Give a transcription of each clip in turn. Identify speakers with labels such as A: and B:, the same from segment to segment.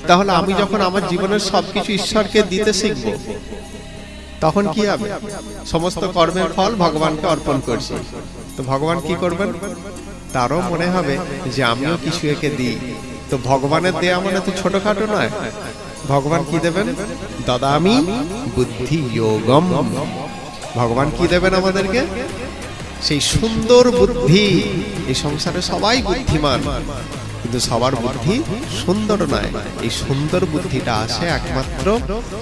A: তাহলে আমি যখন আমার জীবনের সবকিছু ঈশ্বরকে দিতে শিখবো, তখন কি হবে? সমস্ত কর্মের ফল ভগবানকে অর্পণ করছি, তো ভগবান কি করবেন? তারও মনে হবে যে আমিও কিছু একে দিই। তো ভগবানের দেয়া মানে তো ছোটখাটো নয়। ভগবান কি দেবেন? দদামি বুদ্ধি যোগম। ভগবান কি দেবেন আমাদেরকে? সেই সুন্দর বুদ্ধি। এই সংসারে সবাই বুদ্ধিমান, কিন্তু সবার বুদ্ধি সুন্দর নয়। এই সুন্দর বুদ্ধিটা আসে একমাত্র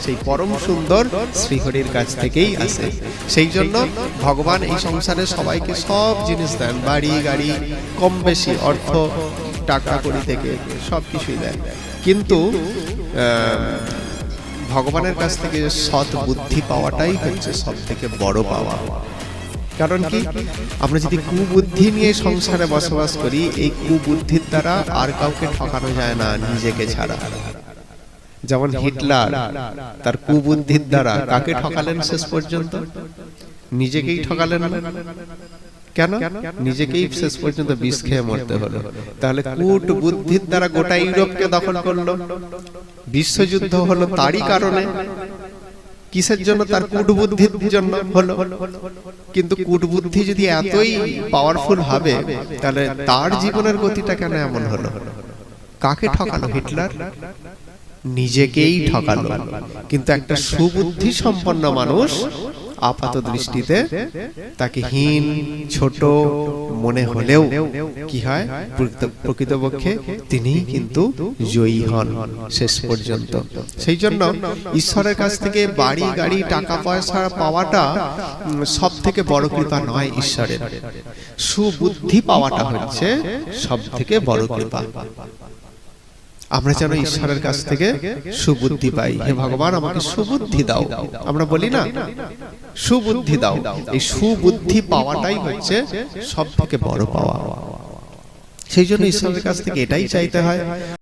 A: সেই পরম সুন্দর শ্রীহরির কাছ থেকেই আসে। সেই জন্য ভগবান এই সংসারে সবাইকে সব জিনিস দেন, বাড়ি গাড়ি, কম বেশি অর্থ টাকা কড়ি থেকে সব কিছুই দেন, কিন্তু ভগবানের কাছ থেকে সৎ বুদ্ধি পাওয়াটাই হচ্ছে সব থেকে বড় পাওয়া। কারণ কি, আমরা যদি কুবুদ্ধি নিয়ে সংসারে বসবাস করি, এই কুবুদ্ধির দ্বারা আর কাউকে ঠকানো যায় না নিজেকে ছাড়া। যেমন হিটলার তার কুবুদ্ধির দ্বারা কাকে ঠকালেন? শেষ পর্যন্ত নিজেকেই ঠকালেন না? কেন? নিজেকেই শেষ পর্যন্ত বিষ খেয়ে মরতে হলো। তাহলে কূট বুদ্ধির দ্বারা গোটা ইউরোপকে দখল করলো, বিশ্বযুদ্ধ হলো তারই কারণে। কিসের জন্য? তার কূটবুদ্ধির জন্য হলো। কিন্তু কূটবুদ্ধি যদি এতই পাওয়ারফুল হবে, তাহলে তার জীবনের গতিটা কেন এমন হলো? কাকে ঠকালো হিটলার? নিজেকেই ঠকালো। কিন্তু একটা সুবুদ্ধি সম্পন্ন মানুষ আপাত দৃষ্টিতে তাকে হীন ছোট মনে হলেও কি হয়, প্রকৃতপক্ষে তিনিই কিন্তু জয়ী হন শেষ পর্যন্ত। সেই জন্য ঈশ্বরের কাছ থেকে বাড়ি গাড়ি টাকা পয়সা পাওয়াটা সব থেকে বড় কৃপা নয় ঈশ্বরের। সুবুদ্ধি পাওয়াটা হচ্ছে সব থেকে বড় কৃপা। আমরা যেন ঈশ্বরের কাছ থেকে সুবুদ্ধি পাই। হে ভগবান, আমাকে সুবুদ্ধি দাও, আমরা বলি না, সুবুদ্ধি দাও। এই সুবুদ্ধি পাওয়াটাই হচ্ছে সব থেকে বড় পাওয়া। সেই জন্য ঈশ্বরের কাছ থেকে এটাই চাইতে হয়।